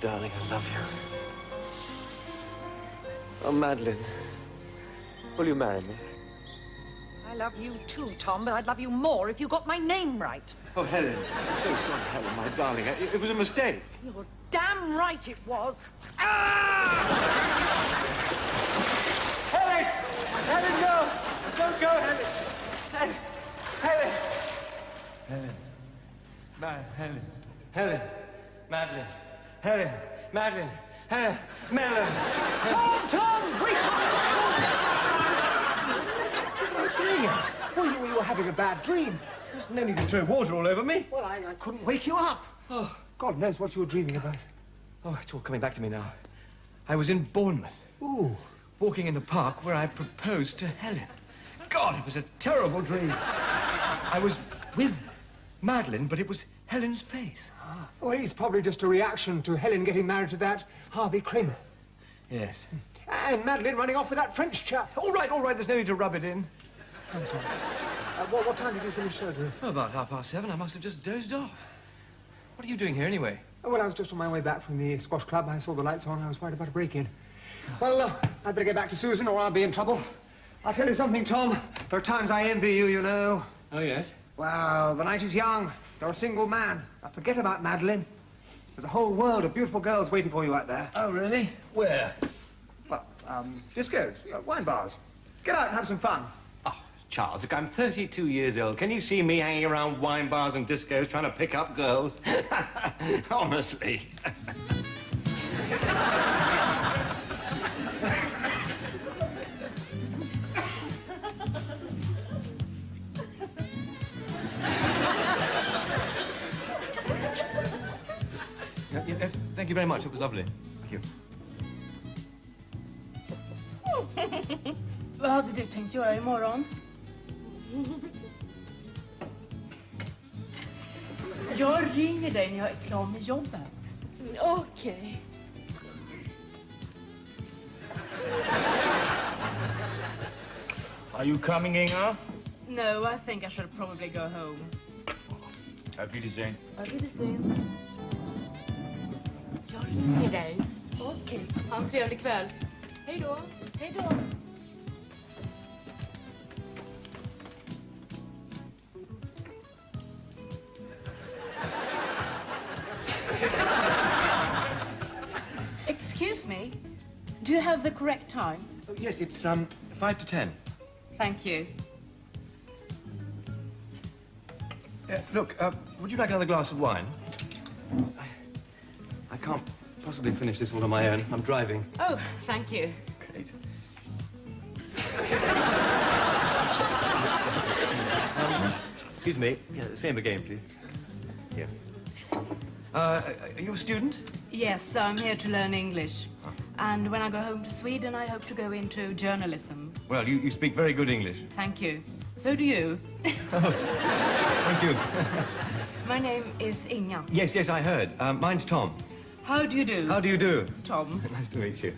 darling, I love you. Oh, Madeline, will you marry me? I love you too, Tom, but I'd love you more if you got my name right. Oh, Helen, I'm so sorry, Helen, my darling. It was a mistake. You're damn right it was. Ah! Helen! Helen, no! Don't go, Helen! Helen! Helen! Helen. Helen. Madeline. Helen. Madeline. Helen. Madeline. Tom! Wait! What are you doing? Well, you were having a bad dream. There's no need to throw water all over me. Well, I couldn't wake you up. Oh. God knows what you were dreaming about. Oh, it's all coming back to me now. I was in Bournemouth. Ooh. Walking in the park where I proposed to Helen. God, it was a terrible dream. I was with Madeline, but it was Helen's face. Ah. Well, it's probably just a reaction to Helen getting married to that Harvey Kramer. Yes. And Madeline running off with that French chap. All right, there's no need to rub it in. I'm sorry. What time did you finish surgery? Oh, about 7:30. I must have just dozed off. What are you doing here, anyway? Oh, well, I was just on my way back from the squash club. I saw the lights on. I was worried about a break-in. Well, I'd better get back to Susan or I'll be in trouble. I'll tell you something, Tom. There are times I envy you, you know. Oh, yes? Well, the night is young. You're a single man. Now, forget about Madeline. There's a whole world of beautiful girls waiting for you out there. Oh, really? Where? Well, discos, wine bars. Get out and have some fun. Oh, Charles, look, I'm 32 years old. Can you see me hanging around wine bars and discos trying to pick up girls? Honestly. Yes, thank you very much. It was lovely. Thank you. Vad hade du tänkt göra imorgon? Jag ringer dig när jag är klar med jobbet. Okej. Are you coming, Inga? No, I think I should probably go home. Auf Wiedersehen. Auf Wiedersehen. Jag ringer dig. Okej. Ha en trevlig kväll. Hej då. Hej då. Excuse me. Do you have the correct time? Oh, yes, it's 5 to 10. Thank you. Look, would you like another glass of wine? I can't possibly finish this all on my own. I'm driving. Oh, thank you. Great. Excuse me. Yeah, same again, please. Here. Are you a student? Yes, I'm here to learn English. And when I go home to Sweden, I hope to go into journalism. Well, you speak very good English. Thank you. So do you. Thank you. My name is Inga. Yes, I heard. Mine's Tom. How do you do? How do you do? Tom. Nice to meet you.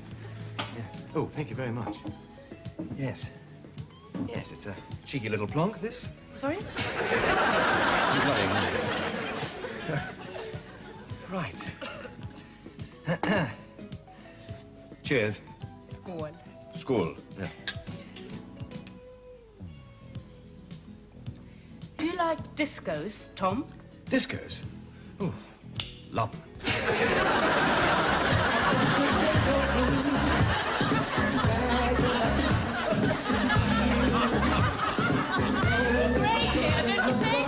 Yeah. Oh, thank you very much. Yes. Yes, it's a cheeky little plonk, this. Sorry? You're lying, aren't you? Right. Cheers. Skål. Skål. Yeah. Do you like discos, Tom? Discos? Oh, love them. Great here, don't you think?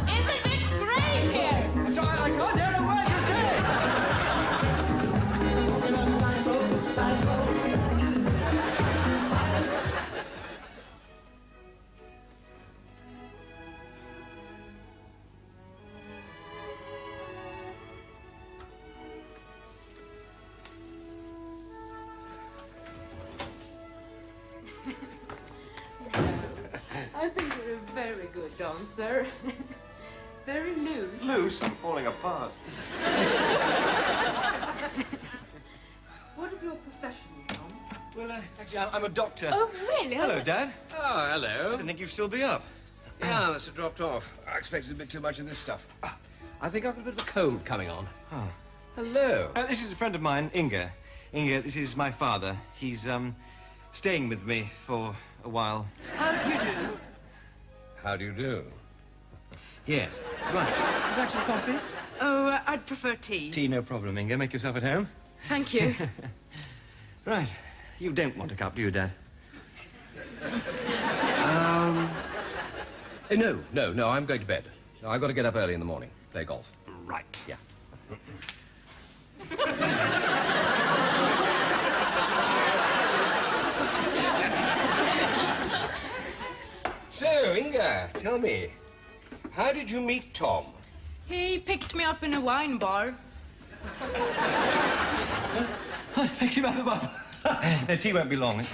Isn't it great here? I can't hear a word you're saying. I think you're a very good dancer. Very loose. Loose? I'm falling apart. What is your profession, Tom? Well, actually, I'm a doctor. Oh, really? Hello, Dad. Oh, hello. I didn't think you'd still be up. Yeah, I must have dropped off. I expected a bit too much of this stuff. I think I've got a bit of a cold coming on. Oh. Hello. This is a friend of mine, Inga. Inga, this is my father. He's, staying with me for a while. How do you do? How do you do? Yes. Right. Would you like some coffee? Oh, I'd prefer tea. Tea, no problem, Inga. Make yourself at home. Thank you. Right. You don't want a cup, do you, Dad? No, I'm going to bed. No, I've got to get up early in the morning, play golf. Right. Yeah. So, Inga, tell me, how did you meet Tom? He picked me up in a wine bar. Pick him up the bum. The tea won't be long. I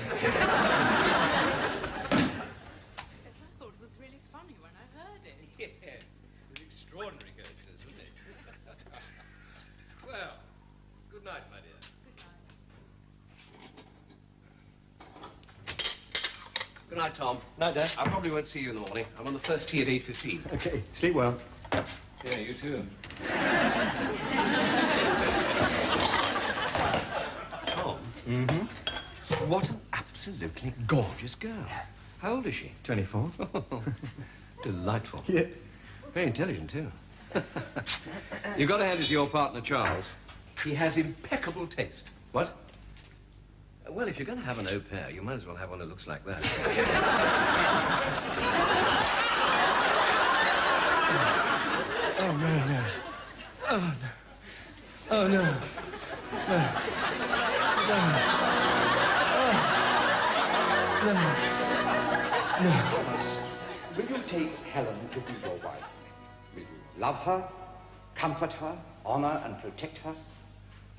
thought it was really funny when I heard it. Yes, it was extraordinary coincidence, wasn't it? Well, good night, my dear. Good night, Tom. Night, Dad. I probably won't see you in the morning. I'm on the first tee at 8:15. Okay. Sleep well. Yeah, you too. Tom? Mm-hmm. What an absolutely gorgeous girl. How old is she? 24. Delightful. Yeah. Very intelligent, too. You've got to hand it to your partner, Charles. He has impeccable taste. What? Well, if you're going to have an au pair, you might as well have one that looks like that. Oh, no, no. Oh, no. Oh, no. No. No. No. Thomas, will you take Helen to be your wife? Will you love her, comfort her, honor and protect her,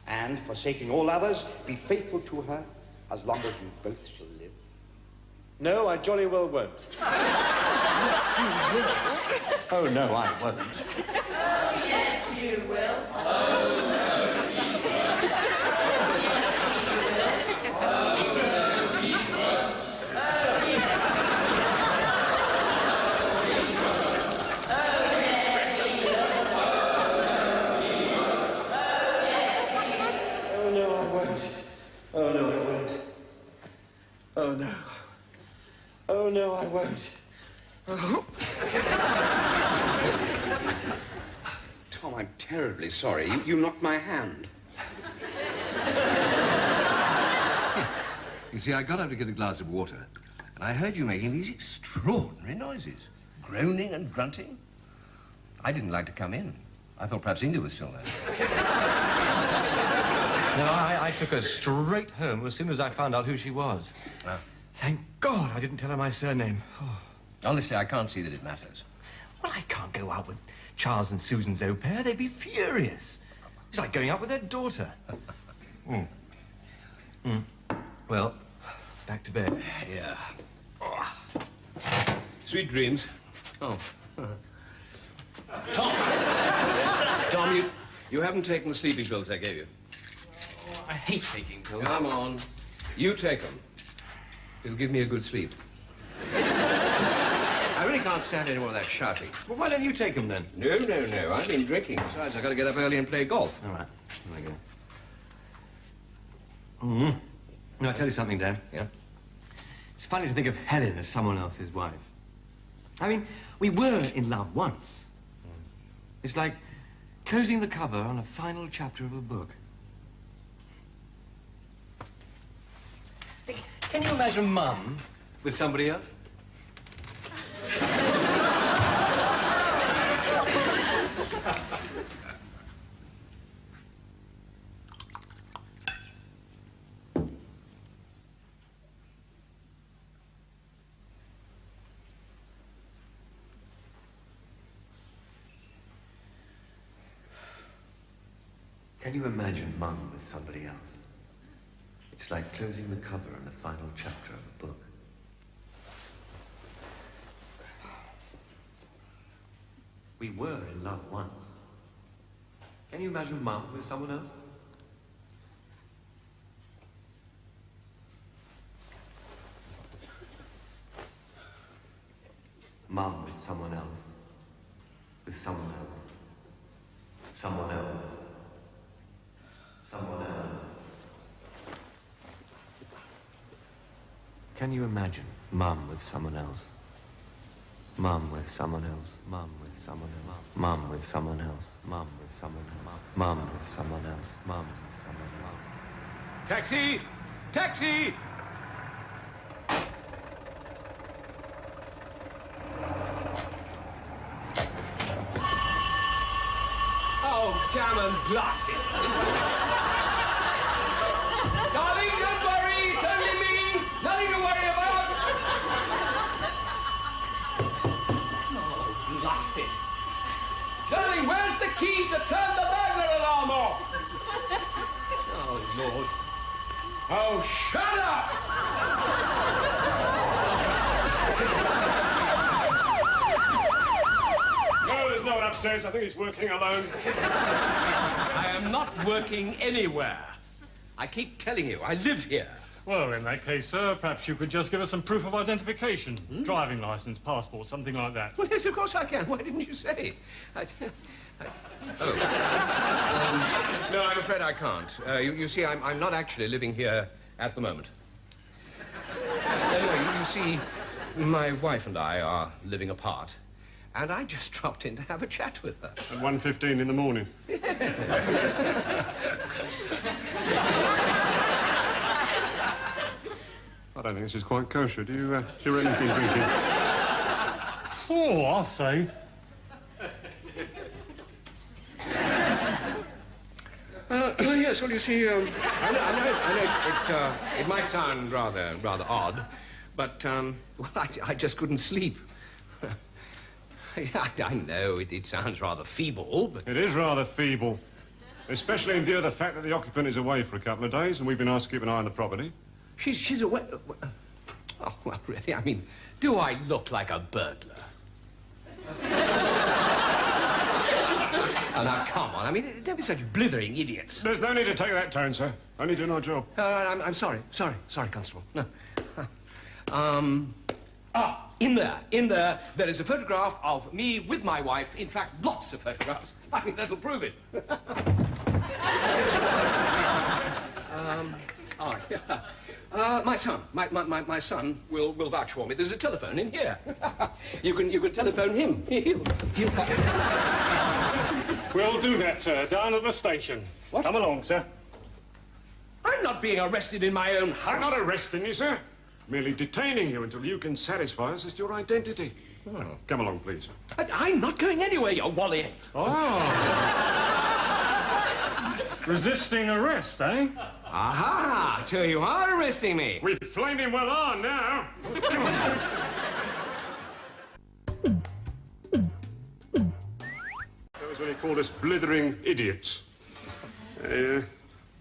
and, forsaking all others, be faithful to her as long as you both shall live? No, I jolly well won't. Yes, you will. Oh, no, I won't. Yes, you will. Oh, no, I won't. Oh, no. Oh, no, I won't. Oh. Tom, I'm terribly sorry. You knocked my hand. You see, I got up to get a glass of water, and I heard you making these extraordinary noises. Groaning and grunting. I didn't like to come in. I thought perhaps Inga was still there. No, I took her straight home as soon as I found out who she was. Thank God I didn't tell her my surname. Oh. Honestly, I can't see that it matters. Well, I can't go out with Charles and Susan's au pair. They'd be furious. It's like going out with their daughter. Well, back to bed. Yeah. Oh. Sweet dreams. Oh. Tom! Tom, you haven't taken the sleeping pills I gave you. Oh, I hate taking pills. Come on. You take them. It'll give me a good sleep. I really can't stand any more of that shouting. Well, why don't you take them, then? No. I've been drinking. Besides, I've got to get up early and play golf. All right. Here we go. Now, I'll tell you something, Dan. Yeah? It's funny to think of Helen as someone else's wife. I mean, we were in love once. It's like closing the cover on a final chapter of a book. Can you imagine Mum with somebody else? Can you imagine Mum with somebody else? It's like closing the cover on the final chapter of a book. We were in love once. Can you imagine Mum with someone else? Mum with someone else. With someone else. Someone else. someone else. Can you imagine Mum with someone else? Mum with someone else. Mum with someone else. Mum with someone else. Mum with someone else. Mum with someone else. Mum with someone else. Taxi! Taxi! Oh, damn and blast it! Darling, don't worry! It's only me! Nothing to worry about! Oh, blast it! Darling, where's the key to turn the burglar alarm off? Oh, Lord. Oh, shut up! No, there's no one upstairs. I think he's working alone. I am not working anywhere. I keep telling you, I live here. Well, in that case, sir, perhaps you could just give us some proof of identification. Driving license, passport, something like that. Well, yes, of course I can. Why didn't you say? Oh. No, I'm afraid I can't. You see, I'm not actually living here at the moment. No, you see, my wife and I are living apart, and I just dropped in to have a chat with her. At 1:15 in the morning. I don't think this is quite kosher. Do you reckon he's been drinking? Oh, I'll say. Yes, well, you see, I know it might sound rather odd, but, well, I just couldn't sleep. I know it sounds rather feeble, but... It is rather feeble, especially in view of the fact that the occupant is away for a couple of days and we've been asked to keep an eye on the property. She's away... Oh, well, really, I mean, do I look like a burglar? Oh, now, come on. I mean, don't be such blithering idiots. There's no need to take that tone, sir. Only doing our job. I'm sorry. Sorry, Constable. No. In there is a photograph of me with my wife. In fact, lots of photographs. I mean, that'll prove it. My son. My son will vouch for me. There's a telephone in here. You can telephone him. We'll do that, sir, down at the station. What? Come along, sir. I'm not being arrested in my own house. I'm not arresting you, sir. Merely detaining you until you can satisfy us as to your identity. Oh. Come along, please. I'm not going anywhere, you wally. Oh. Resisting arrest, eh? Aha! So you are arresting me. We've flamed him well on now. That was when he called us blithering idiots.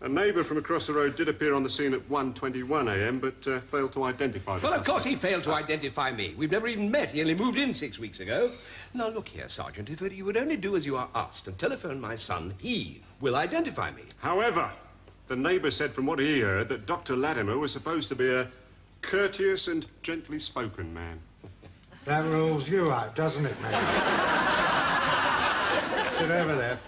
A neighbour from across the road did appear on the scene at 1:21 a.m., but failed to identify the Well, of course he failed to identify me. We've never even met. He only moved in 6 weeks ago. Now, look here, Sergeant. If you would only do as you are asked and telephone my son, he will identify me. However, the neighbour said from what he heard that Dr. Latimer was supposed to be a courteous and gently spoken man. That rules you out, doesn't it, man? Sit over there.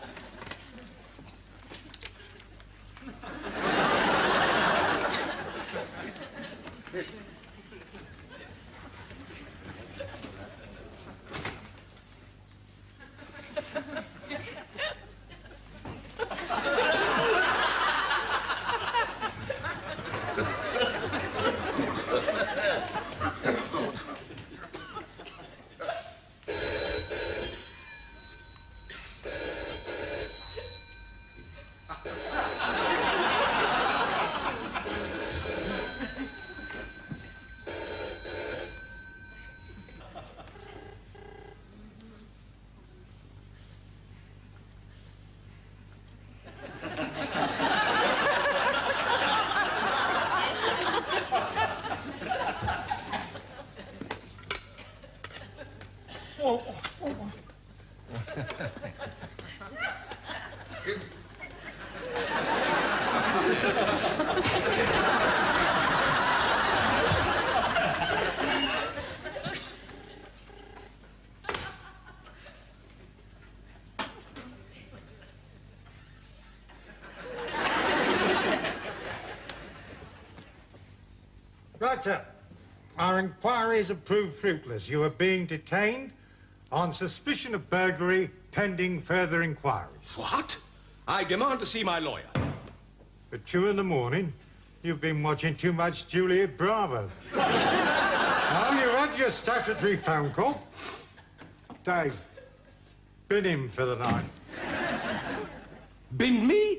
Doctor, our inquiries have proved fruitless. You are being detained on suspicion of burglary pending further inquiries. What? I demand to see my lawyer. At 2 in the morning, you've been watching too much Juliet Bravo. Now, you had your statutory phone call. Dave, bin him for the night. Bin me?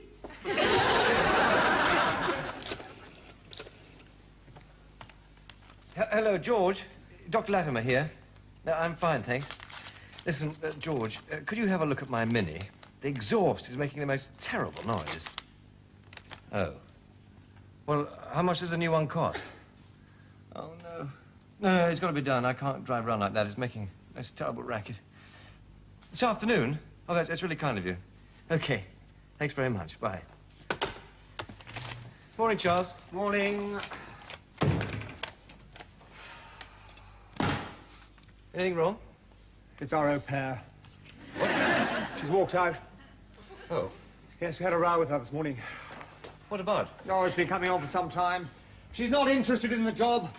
Hello, George. Dr. Latimer here. I'm fine, thanks. Listen, George, could you have a look at my Mini? The exhaust is making the most terrible noise. Oh. Well, how much does a new one cost? Oh, no. No, it's got to be done. I can't drive around like that. It's making a most terrible racket. This afternoon? Oh, that's really kind of you. OK. Thanks very much. Bye. Morning, Charles. Morning. Anything wrong? It's our au pair. What? She's walked out. Oh. Yes, we had a row with her this morning. What about? Oh, it's been coming on for some time. She's not interested in the job.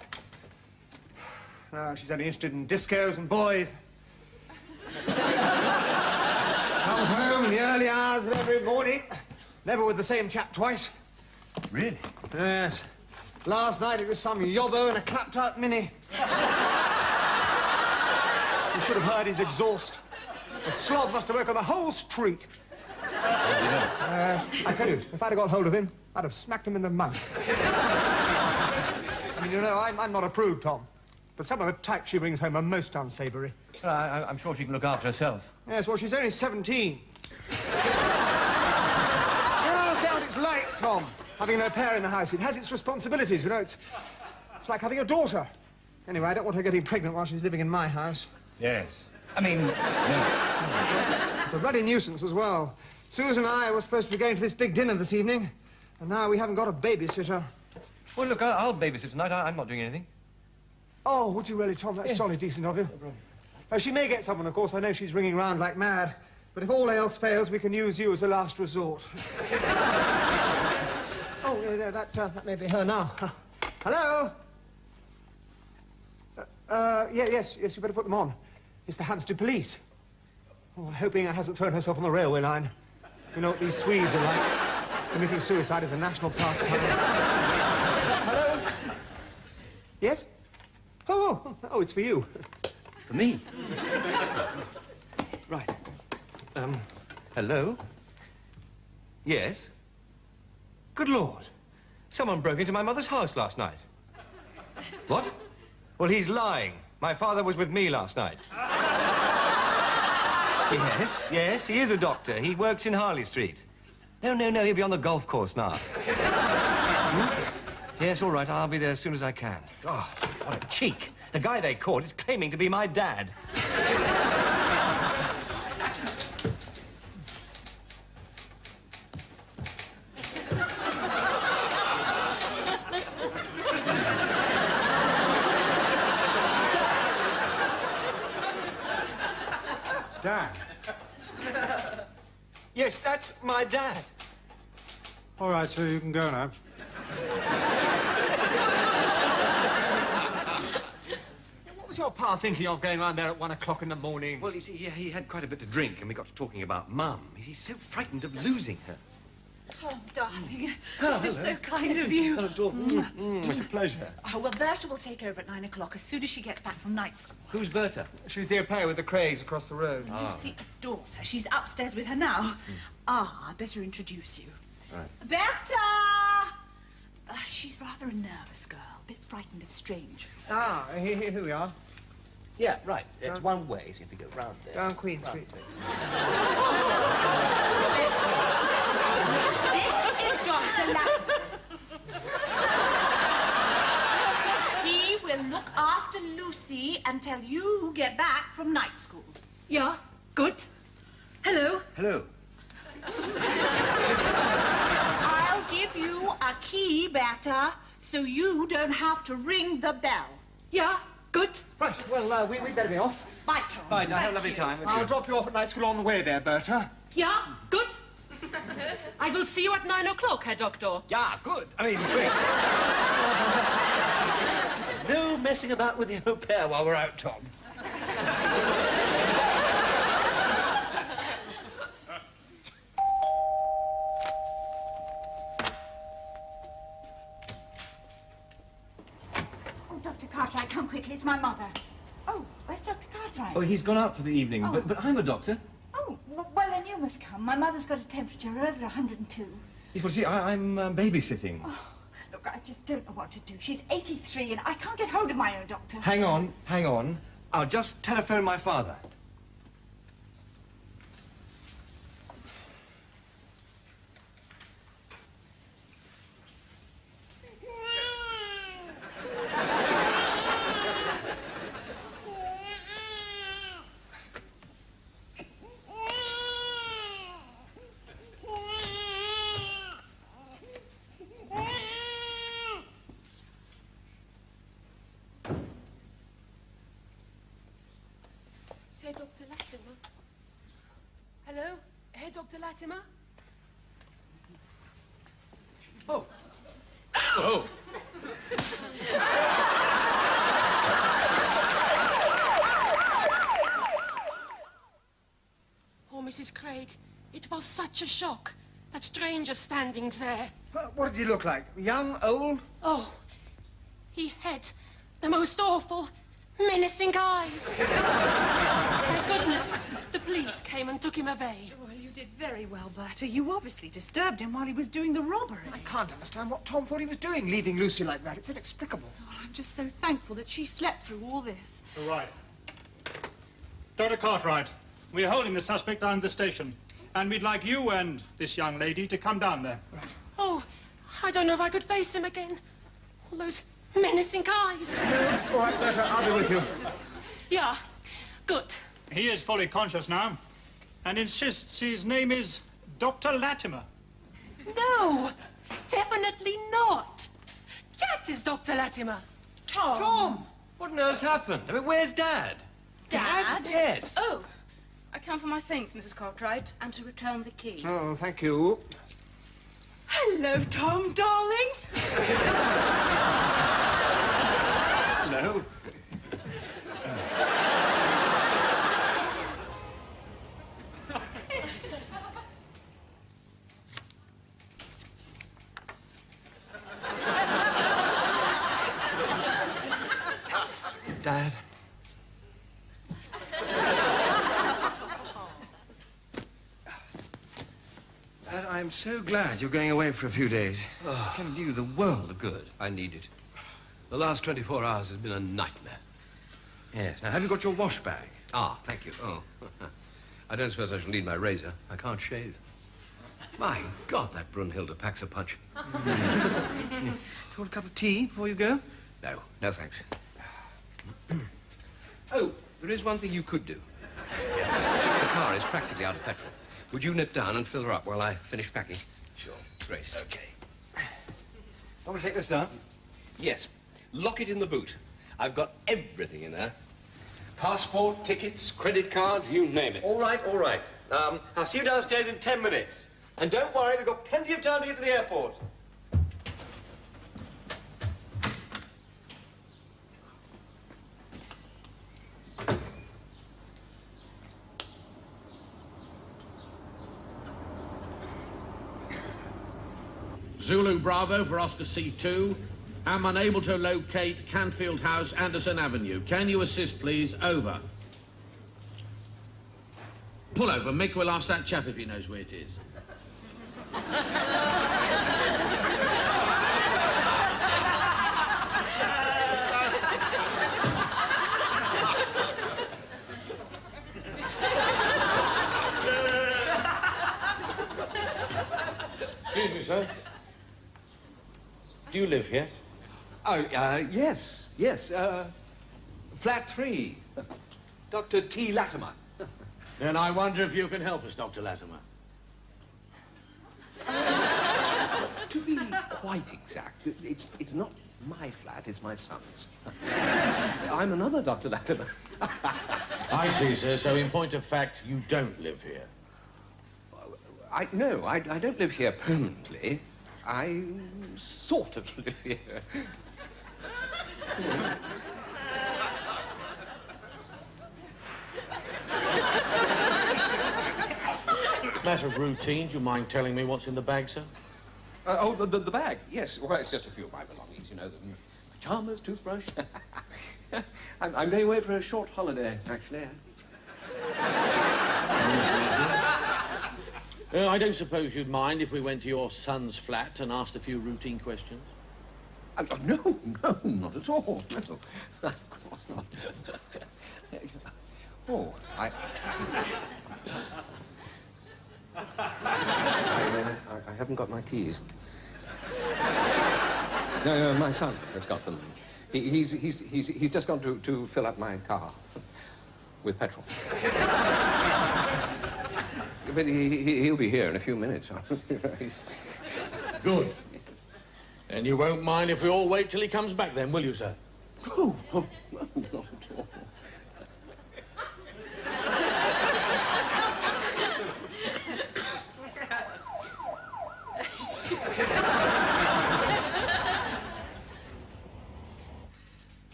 No, she's only interested in discos and boys. Comes home in the early hours of every morning. Never with the same chap twice. Really? Yes. Last night it was some yobbo in a clapped-out Mini. You should have heard his exhaust. The slob must have woken the whole street. I tell you, if I'd have got hold of him, I'd have smacked him in the mouth. I mean, you know, I'm not a prude, Tom. But some of the types she brings home are most unsavoury. Well, I'm sure she can look after herself. Yes, well, she's only 17. You don't understand what it's like, Tom, having an au pair in the house. It has its responsibilities, you know. It's like having a daughter. Anyway, I don't want her getting pregnant while she's living in my house. Yes. I mean, no. It's a bloody nuisance as well. Susan and I were supposed to be going to this big dinner this evening, and now we haven't got a babysitter. Well, look, I'll babysit tonight. I'm not doing anything. Oh, would you really, Tom? That's jolly decent of you. No, she may get someone, of course. I know she's ringing round like mad. But if all else fails, we can use you as a last resort. Oh, yeah, that may be her now. Hello? Yes, you better put them on. It's the Hampstead police. Oh, I'm hoping it hasn't thrown herself on the railway line. You know what these Swedes are like. Committing suicide is a national pastime. Hello? Yes? Oh, it's for you. For me? Right. Hello? Yes? Good Lord. Someone broke into my mother's house last night. What? Well, he's lying. My father was with me last night. Yes, he is a doctor. He works in Harley Street. No, he'll be on the golf course now. Yes, all right, I'll be there as soon as I can. Oh, what a cheek. The guy they caught is claiming to be my dad. Dad? Yes, that's my dad. All right, so you can go now. What was your pa thinking of going around there at 1 o'clock in the morning? Well, you see, he had quite a bit to drink, and we got to talking about Mum. He's so frightened of losing her. Tom, darling, this is so kind of you. It's a pleasure. Oh, well, Berta will take over at 9 o'clock as soon as she gets back from night school. Who's Berta? She's the au pair with the craze across the road. Lucy adores her. She's upstairs with her now. I'd better introduce you. Right. Berta! She's rather a nervous girl, a bit frightened of strangers. Here we are. Yeah, right. It's one way, so if we go round there. Down Queen Street. This is Dr. Latimer. He will look after Lucy until you get back from night school. Yeah, good. Hello. Hello. I'll give you a key, Berta, so you don't have to ring the bell. Yeah, good. Right, well, we'd better be off. Bye, Tom. Bye, now have a lovely time. I'll drop you off at night school on the way there, Berta. Yeah, good. I will see you at 9 o'clock, Herr Doctor. Yeah, good. I mean, great. messing about with the au pair while we're out, Tom. Oh, Dr. Cartwright, come quickly. It's my mother. Oh, where's Dr. Cartwright? Oh, he's gone out for the evening, Oh. but I'm a doctor. Oh, well, then you must come. My mother's got a temperature over 102. Well, see, I'm babysitting. Oh, look, I just don't know what to do. She's 83 and I can't get hold of my own doctor. Hang on. I'll just telephone my father. Herr Dr. Latimer? Hello? Herr Dr. Latimer? Oh. Oh. Oh, Mrs. Craig, it was such a shock. That stranger standing there. What did he look like? Young, old? Oh, he had the most awful, menacing eyes. Thank goodness the police came and took him away. Well, you did very well, Berta. You obviously disturbed him while he was doing the robbery. I can't understand what Tom thought he was doing, leaving Lucy like that. It's inexplicable. Well, I'm just so thankful that she slept through all this. All right. Dr. Cartwright, we're holding the suspect down at the station, and we'd like you and this young lady to come down there. Right. Oh, I don't know if I could face him again. All those menacing eyes. No, it's all right, Berta. I'll be with you. Yeah, good. He is fully conscious now, and insists his name is Dr. Latimer. No, definitely not. That is Dr. Latimer. Tom! What on earth's happened? I mean, where's Dad? Dad? Yes. Oh, I come for my things, Mrs. Cartwright, and to return the key. Oh, thank you. Hello, Tom, darling. No. Dad. Dad, I'm so glad you're going away for a few days. It's going to do you the world of good. I need it. The last 24 hours has been a nightmare. Yes. Now, have you got your wash bag? Ah, thank you. Oh. I don't suppose I shall need my razor. I can't shave. My God, that Brunhilde packs a punch. Do you want a cup of tea before you go? No, no thanks. Oh, there is one thing you could do. The car is practically out of petrol. Would you nip down and fill her up while I finish packing? Sure. Great. Okay. Want to take this down? Yes. Lock it in the boot. I've got everything in there. Passport, tickets, credit cards, you name it. All right, all right. I'll see you downstairs in 10 minutes. And don't worry, we've got plenty of time to get to the airport. Zulu Bravo for Oscar C2. Am unable to locate Canfield House, Anderson Avenue. Can you assist, please? Over. Pull over, Mick. We'll ask that chap if he knows where it is. Excuse me, sir. Do you live here? Oh, yes, yes. Flat 3. Dr. T. Latimer. Then I wonder if you can help us, Dr. Latimer. To be quite exact, it's not my flat, it's my son's. I'm another Dr. Latimer. I see, sir. So in point of fact, you don't live here. No, I don't live here permanently. I sort of live here. Matter of routine, do you mind telling me what's in the bag, sir? The bag? Yes. Well, it's just a few of my belongings, you know. Pajamas, toothbrush. I'm going away for a short holiday, actually. I don't suppose you'd mind if we went to your son's flat and asked a few routine questions? No, not at all. No. Of course not. Oh, I haven't got my keys. No, my son has got them. He's just gone to fill up my car with petrol. But he'll be here in a few minutes. Good. And you won't mind if we all wait till he comes back then, will you, sir? Oh, no, not at all.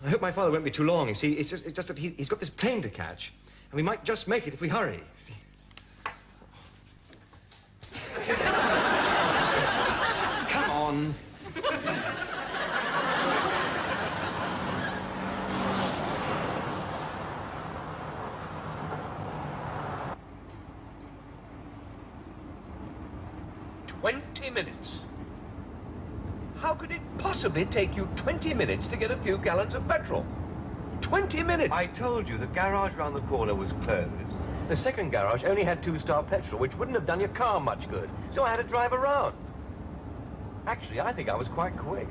I hope my father won't be too long. You see, it's just that he's got this plane to catch, and we might just make it if we hurry. Come on. $20. How could it possibly take you 20 minutes to get a few gallons of petrol? 20 minutes! I told you the garage round the corner was closed. The second garage only had 2-star petrol, which wouldn't have done your car much good. So I had to drive around. Actually, I think I was quite quick.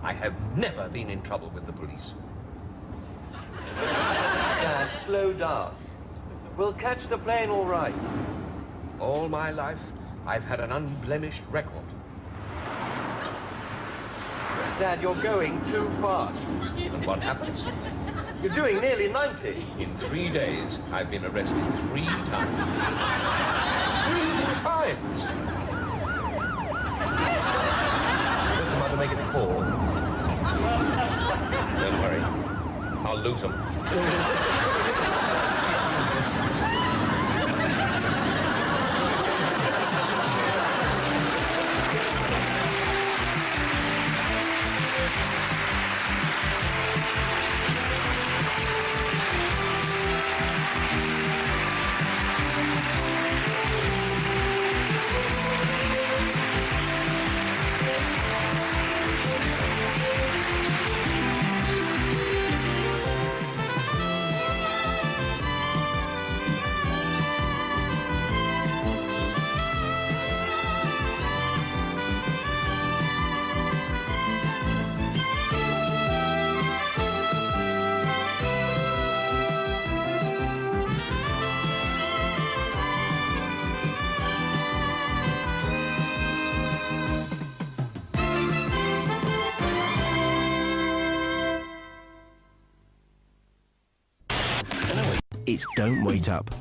I have never been in trouble with the police. Dad, slow down. We'll catch the plane all right. All my life, I've had an unblemished record. Dad, you're going too fast. And what happens? You're doing nearly 90. In 3 days, I've been arrested 3 times. 3 times! Just about to make it 4. Don't worry. I'll lose them. It's Don't Wait Up.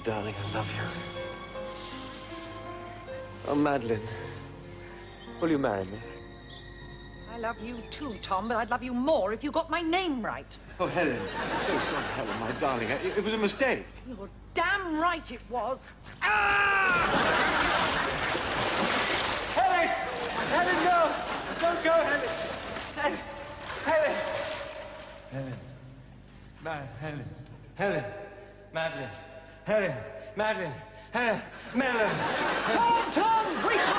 Darling, I love you. Oh, Madeline, will you marry me? I love you too, Tom, but I'd love you more if you got my name right. Oh, Helen, I'm so sorry, Helen, my darling. It was a mistake. You're damn right it was. Helen! Helen, no! Don't go, Helen! Helen! Helen! Helen. Helen. Helen. Madeline. Helen. Madeline. Melon. Tom, wake up!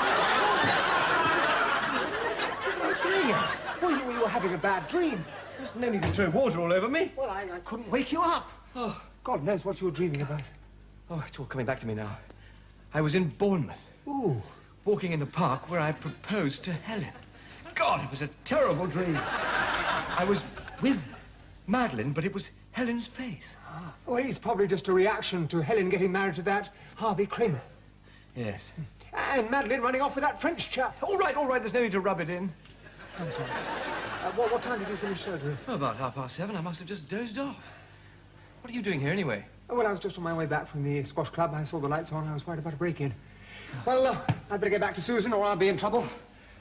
What are you doing here? Well, you were having a bad dream. There's no need to throw water all over me. Well, I couldn't wake you up. Oh. God knows what you were dreaming about. Oh, it's all coming back to me now. I was in Bournemouth. Ooh. Walking in the park where I proposed to Helen. God, it was a terrible dream. I was with Madeline, but it was Helen's face. Well, it's probably just a reaction to Helen getting married to that Harvey Kramer. Yes. And Madeline running off with that French chap. All right, there's no need to rub it in. I'm sorry. What time did you finish surgery? Oh, about 7:30. I must have just dozed off. What are you doing here, anyway? Oh, well, I was just on my way back from the squash club. I saw the lights on. I was worried about a break-in. Well, I'd better get back to Susan or I'll be in trouble.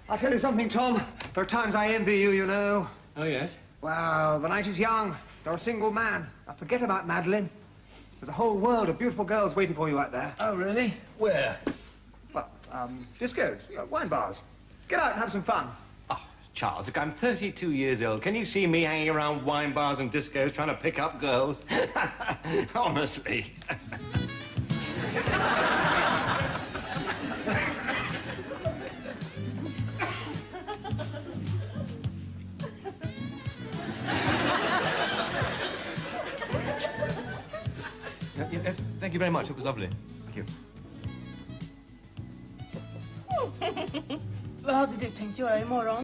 I'll tell you something, Tom. There are times I envy you, you know. Oh, yes? Well, the night is young. You're a single man. Now, forget about Madeline. There's a whole world of beautiful girls waiting for you out there. Oh, really? Where? Well, discos, wine bars. Get out and have some fun. Oh, Charles, look, I'm 32 years old. Can you see me hanging around wine bars and discos trying to pick up girls? Honestly. Yes, thank you very much. It was lovely. Thank you. Vad hade du tänkt göra imorgon?